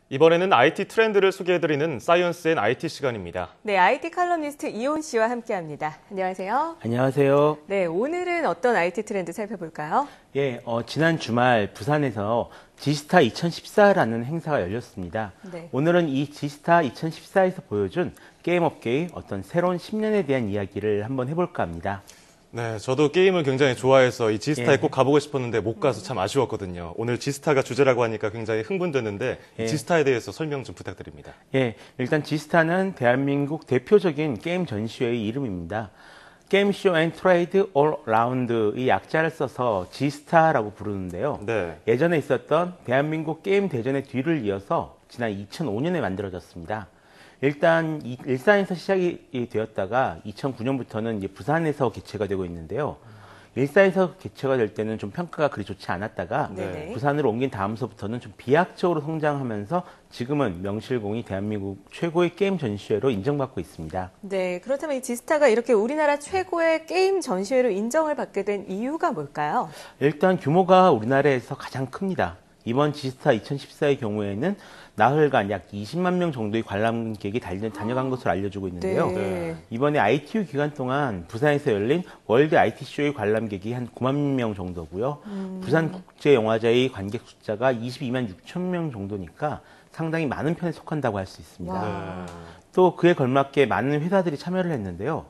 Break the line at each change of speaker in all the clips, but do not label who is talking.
이번에는 IT 트렌드를 소개해드리는 사이언스 앤 IT 시간입니다.
네, IT 칼럼니스트 이온 씨와 함께합니다. 안녕하세요.
안녕하세요.
네, 오늘은 어떤 IT 트렌드 살펴볼까요?
예, 지난 주말 부산에서 지스타 2014라는 행사가 열렸습니다.
네.
오늘은 이 지스타 2014에서 보여준 게임 업계의 어떤 새로운 10년에 대한 이야기를 한번 해볼까 합니다.
네, 저도 게임을 굉장히 좋아해서 이 지스타에
예.
꼭 가보고 싶었는데 못 가서 참 아쉬웠거든요. 오늘 지스타가 주제라고 하니까 굉장히 흥분되는데
예.
지스타에 대해서 설명 좀 부탁드립니다.
예, 일단 지스타는 대한민국 대표적인 게임 전시회의 이름입니다. 게임쇼 앤 트레이드 올 라운드의 약자를 써서 지스타라고 부르는데요.
네.
예전에 있었던 대한민국 게임 대전의 뒤를 이어서 지난 2005년에 만들어졌습니다. 일단 일산에서 시작이 되었다가 2009년부터는 이제 부산에서 개최가 되고 있는데요. 일산에서 개최가 될 때는 좀 평가가 그리 좋지 않았다가
네네.
부산으로 옮긴 다음서부터는 좀 비약적으로 성장하면서 지금은 명실공히 대한민국 최고의 게임 전시회로 인정받고 있습니다.
네, 그렇다면 이 지스타가 이렇게 우리나라 최고의 게임 전시회로 인정을 받게 된 이유가 뭘까요?
일단 규모가 우리나라에서 가장 큽니다. 이번 지스타 2014의 경우에는 나흘간 약 20만 명 정도의 관람객이 다녀간 것으로 알려지고 있는데요.
네.
이번에 ITU 기간 동안 부산에서 열린 월드 IT쇼의 관람객이 한 9만 명 정도고요. 부산국제영화제의 관객 숫자가 22만 6천 명 정도니까 상당히 많은 편에 속한다고 할 수 있습니다.
와.
또 그에 걸맞게 많은 회사들이 참여를 했는데요.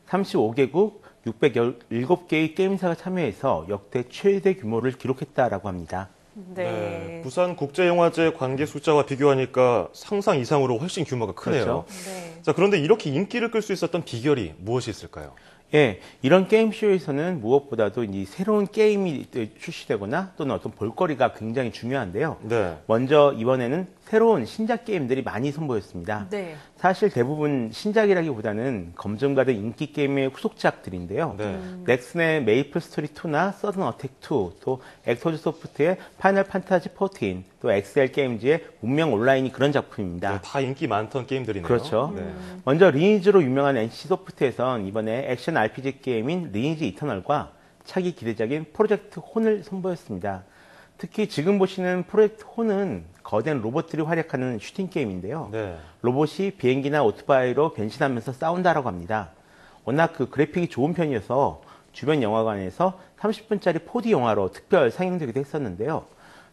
35개국 617개의 게임사가 참여해서 역대 최대 규모를 기록했다라고 합니다.
네.
부산 국제영화제 관객 숫자와 비교하니까 상상 이상으로 훨씬 규모가 크네요.
그렇죠.
네.
자, 그런데 이렇게 인기를 끌 수 있었던 비결이 무엇이 있을까요?
예, 이런 게임쇼에서는 무엇보다도 이 새로운 게임이 출시되거나 또는 어떤 볼거리가 굉장히 중요한데요.
네.
먼저 이번에는 새로운 신작 게임들이 많이 선보였습니다.
네.
사실 대부분 신작이라기보다는 검증받은 인기 게임의 후속작들인데요.
네.
넥슨의 메이플 스토리 2나 서든 어택 2, 또 엑소즈 소프트의 파이널 판타지 14, 또 엑셀 게임즈의 운명 온라인이 그런 작품입니다.
네, 다 인기 많던 게임들이네요.
그렇죠.
네.
먼저 리니지로 유명한 NC소프트에선 이번에 액션 RPG 게임인 리니지 이터널과 차기 기대작인 프로젝트 혼을 선보였습니다. 특히 지금 보시는 프로젝트 혼은 거대한 로봇들이 활약하는 슈팅 게임인데요.
네.
로봇이 비행기나 오토바이로 변신하면서 싸운다라고 합니다. 워낙 그 그래픽이 좋은 편이어서 주변 영화관에서 30분짜리 4D 영화로 특별 상영되기도 했었는데요.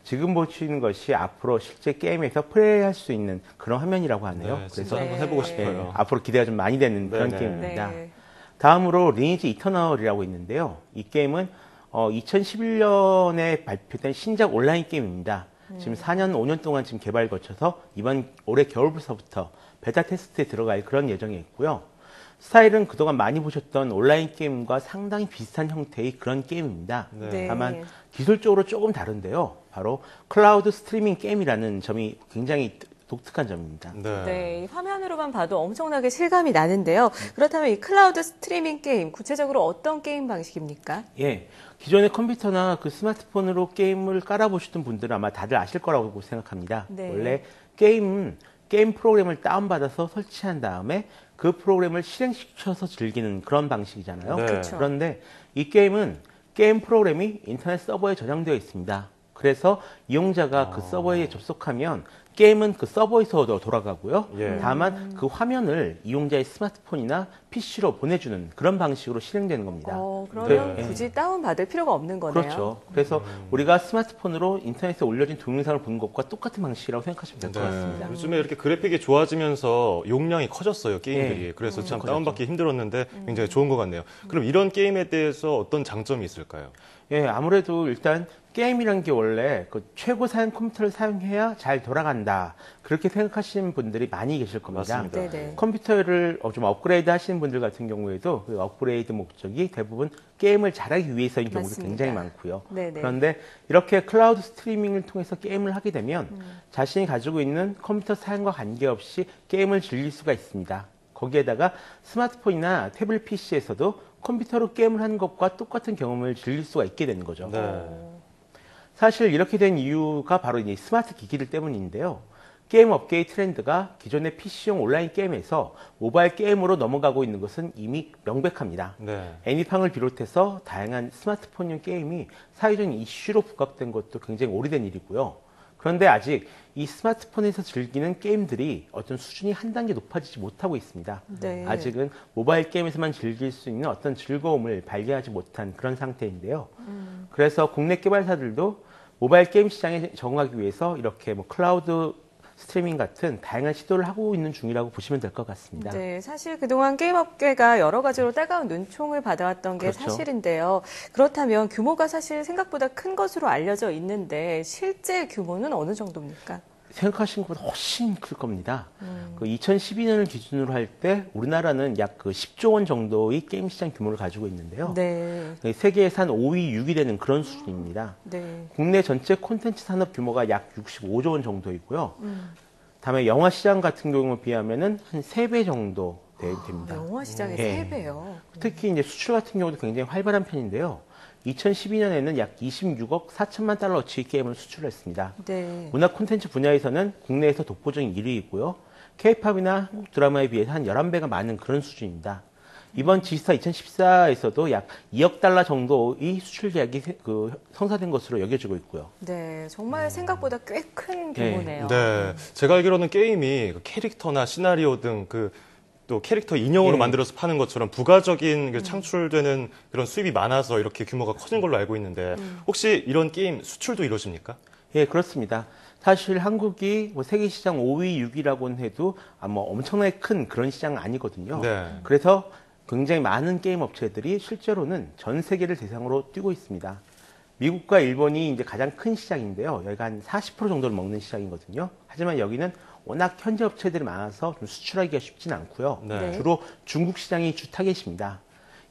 지금 보시는 것이 앞으로 실제 게임에서 플레이할 수 있는 그런 화면이라고 하네요.
네,
그래서
진짜 한번 해보고 싶어요.
앞으로 기대가 좀 많이 되는 그런
네.
게임입니다.
네.
다음으로 리니지 이터널이라고 있는데요. 이 게임은 2011년에 발표된 신작 온라인 게임입니다. 지금 4년, 5년 동안 지금 개발 거쳐서 이번 올해 겨울부터 베타 테스트에 들어갈 그런 예정이 있고요. 스타일은 그동안 많이 보셨던 온라인 게임과 상당히 비슷한 형태의 그런 게임입니다.
네.
네.
다만 기술적으로 조금 다른데요. 바로 클라우드 스트리밍 게임이라는 점이 굉장히 독특한 점입니다.
네.
네, 이 화면으로만 봐도 엄청나게 실감이 나는데요. 그렇다면 이 클라우드 스트리밍 게임, 구체적으로 어떤 게임 방식입니까?
예. 기존의 컴퓨터나 그 스마트폰으로 게임을 깔아보시던 분들은 아마 다들 아실 거라고 생각합니다.
네.
원래 게임 프로그램을 다운받아서 설치한 다음에 그 프로그램을 실행시켜서 즐기는 그런 방식이잖아요.
네.
그렇죠.
그런데 이 게임은 게임 프로그램이 인터넷 서버에 저장되어 있습니다. 그래서 이용자가 그 서버에 접속하면 게임은 그 서버에서 돌아가고요.
예.
다만 그 화면을 이용자의 스마트폰이나 PC로 보내주는 그런 방식으로 실행되는 겁니다.
그러면
네.
굳이 다운받을 필요가 없는 거네요.
그렇죠. 그래서 우리가 스마트폰으로 인터넷에 올려진 동영상을 보는 것과 똑같은 방식이라고 생각하시면 될 것 같습니다.
요즘에 이렇게 그래픽이 좋아지면서 용량이 커졌어요, 게임들이.
예.
그래서 참
커졌죠.
다운받기 힘들었는데 굉장히 좋은 것 같네요. 그럼 이런 게임에 대해서 어떤 장점이 있을까요?
예, 아무래도 일단 게임이란 게 원래 그 최고 사양 컴퓨터를 사용해야 잘 돌아간다. 그렇게 생각하시는 분들이 많이 계실 겁니다.
맞습니다.
네네.
컴퓨터를 좀 업그레이드 하시는 분들 같은 경우에도 그 업그레이드 목적이 대부분 게임을 잘하기 위해서인 경우도
맞습니다.
굉장히 많고요.
네네.
그런데 이렇게 클라우드 스트리밍을 통해서 게임을 하게 되면 자신이 가지고 있는 컴퓨터 사양과 관계없이 게임을 즐길 수가 있습니다. 거기에다가 스마트폰이나 태블릿 PC에서도 컴퓨터로 게임을 하는 것과 똑같은 경험을 즐길 수가 있게 되는 거죠.
네.
사실 이렇게 된 이유가 바로 이제 스마트 기기들 때문인데요. 게임 업계의 트렌드가 기존의 PC용 온라인 게임에서 모바일 게임으로 넘어가고 있는 것은 이미 명백합니다.
네.
애니팡을 비롯해서 다양한 스마트폰용 게임이 사회적 이슈로 부각된 것도 굉장히 오래된 일이고요. 그런데 아직 이 스마트폰에서 즐기는 게임들이 어떤 수준이 한 단계 높아지지 못하고 있습니다.
네.
아직은 모바일 게임에서만 즐길 수 있는 어떤 즐거움을 발견하지 못한 그런 상태인데요. 그래서 국내 개발사들도 모바일 게임 시장에 적응하기 위해서 이렇게 뭐 클라우드 스트리밍 같은 다양한 시도를 하고 있는 중이라고 보시면 될 것 같습니다.
네, 사실 그동안 게임 업계가 여러 가지로 따가운 눈총을 받아왔던 게
그렇죠.
사실인데요. 그렇다면 규모가 사실 생각보다 큰 것으로 알려져 있는데 실제 규모는 어느 정도입니까?
생각하신 것보다 훨씬 클 겁니다. 그 2012년을 기준으로 할 때 우리나라는 약 그 10조 원 정도의 게임 시장 규모를 가지고 있는데요.
네.
세계에서 한 5위, 6위 되는 그런 수준입니다.
네.
국내 전체 콘텐츠 산업 규모가 약 65조 원 정도이고요. 다음에 영화 시장 같은 경우에 비하면은 한 3배 정도 됩니다.
영화 시장의
예.
3배요.
특히 이제 수출 같은 경우도 굉장히 활발한 편인데요. 2012년에는 약 26억 4천만 달러어치의 게임을 수출했습니다.
네.
문화 콘텐츠 분야에서는 국내에서 독보적인 1위이고요. K-팝이나 한국 드라마에 비해서 한 11배가 많은 그런 수준입니다. 이번 지스타 2014에서도 약 2억 달러 정도의 수출 계약이 성사된 것으로 여겨지고 있고요.
네, 정말 생각보다 꽤 큰 규모네요.
네. 제가 알기로는 게임이 그 캐릭터나 시나리오 등 또 캐릭터 인형으로
예.
만들어서 파는 것처럼 부가적인 그 창출되는 그런 수입이 많아서 이렇게 규모가 커진 걸로 알고 있는데 혹시 이런 게임 수출도 이루어집니까?
예, 그렇습니다. 사실 한국이 뭐 세계 시장 5위, 6위라고는 해도 뭐 엄청나게 큰 그런 시장은 아니거든요.
네.
그래서 굉장히 많은 게임 업체들이 실제로는 전 세계를 대상으로 뛰고 있습니다. 미국과 일본이 이제 가장 큰 시장인데요. 여기가 한 40% 정도를 먹는 시장이거든요. 하지만 여기는 워낙 현지 업체들이 많아서 좀 수출하기가 쉽진 않고요.
네.
주로 중국 시장이 주 타겟입니다.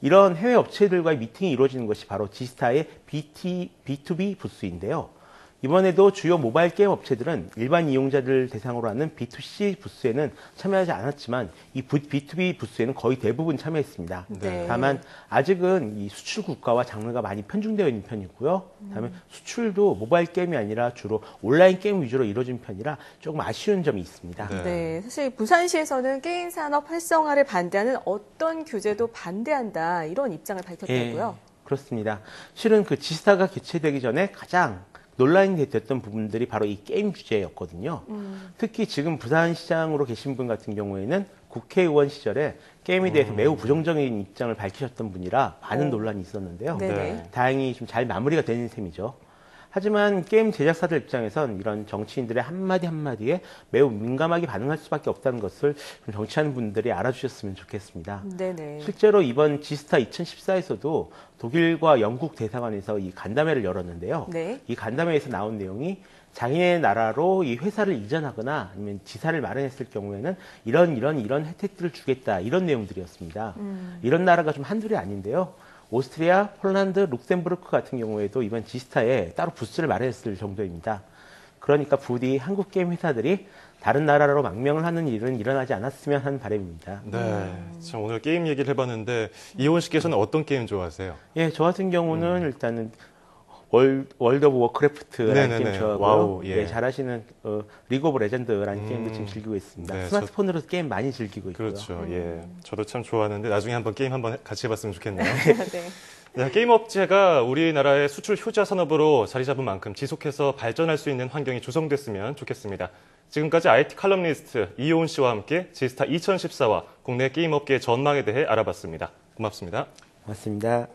이런 해외 업체들과의 미팅이 이루어지는 것이 바로 지스타의 B2B 부스인데요. 이번에도 주요 모바일 게임 업체들은 일반 이용자들 대상으로 하는 B2C 부스에는 참여하지 않았지만 이 B2B 부스에는 거의 대부분 참여했습니다.
네.
다만 아직은 이 수출 국가와 장르가 많이 편중되어 있는 편이고요. 다음에 수출도 모바일 게임이 아니라 주로 온라인 게임 위주로 이루어진 편이라 조금 아쉬운 점이 있습니다.
네.
네, 사실 부산시에서는 게임 산업 활성화를 반대하는 어떤 규제도 반대한다 이런 입장을 밝혔다고요.
그렇습니다. 실은 그 지스타가 개최되기 전에 가장 논란이 됐던 부분들이 바로 이 게임 규제였거든요. 특히 지금 부산시장으로 계신 분 같은 경우에는 국회의원 시절에 게임에 대해서 매우 부정적인 입장을 밝히셨던 분이라 많은 논란이 있었는데요.
네네.
다행히 좀 잘 마무리가 되는 셈이죠. 하지만 게임 제작사들 입장에선 이런 정치인들의 한마디 한마디에 매우 민감하게 반응할 수밖에 없다는 것을 좀 정치하는 분들이 알아주셨으면 좋겠습니다.
네네.
실제로 이번 지스타 2014에서도 독일과 영국 대사관에서 이 간담회를 열었는데요.
네.
이 간담회에서 나온 내용이 자기네 나라로 이 회사를 이전하거나 아니면 지사를 마련했을 경우에는 이런 혜택들을 주겠다 이런 내용들이었습니다. 이런 나라가 좀 한둘이 아닌데요. 오스트리아, 폴란드, 룩셈부르크 같은 경우에도 이번 지스타에 따로 부스를 마련했을 정도입니다. 그러니까 부디 한국 게임 회사들이 다른 나라로 망명을 하는 일은 일어나지 않았으면 하는 바람입니다.
네. 참 오늘 게임 얘기를 해봤는데 이호원 씨께서는 어떤 게임 좋아하세요?
예, 저 같은 경우는 일단은 월드 오브 워크래프트라는
네네네.
게임 좋아하고요.
와우, 예.
예, 잘하시는 리그 오브 레전드라는 게임도 지금 즐기고 있습니다.
네,
스마트폰으로 게임 많이 즐기고 있고요.
그렇죠. 예. 저도 참 좋아하는데 나중에 한번 게임 한번 같이 해봤으면 좋겠네요.
네.
네, 게임 업체가 우리나라의 수출 효자 산업으로 자리 잡은 만큼 지속해서 발전할 수 있는 환경이 조성됐으면 좋겠습니다. 지금까지 IT 칼럼니스트 이호은 씨와 함께 지스타 2014와 국내 게임 업계의 전망에 대해 알아봤습니다. 고맙습니다.
고맙습니다.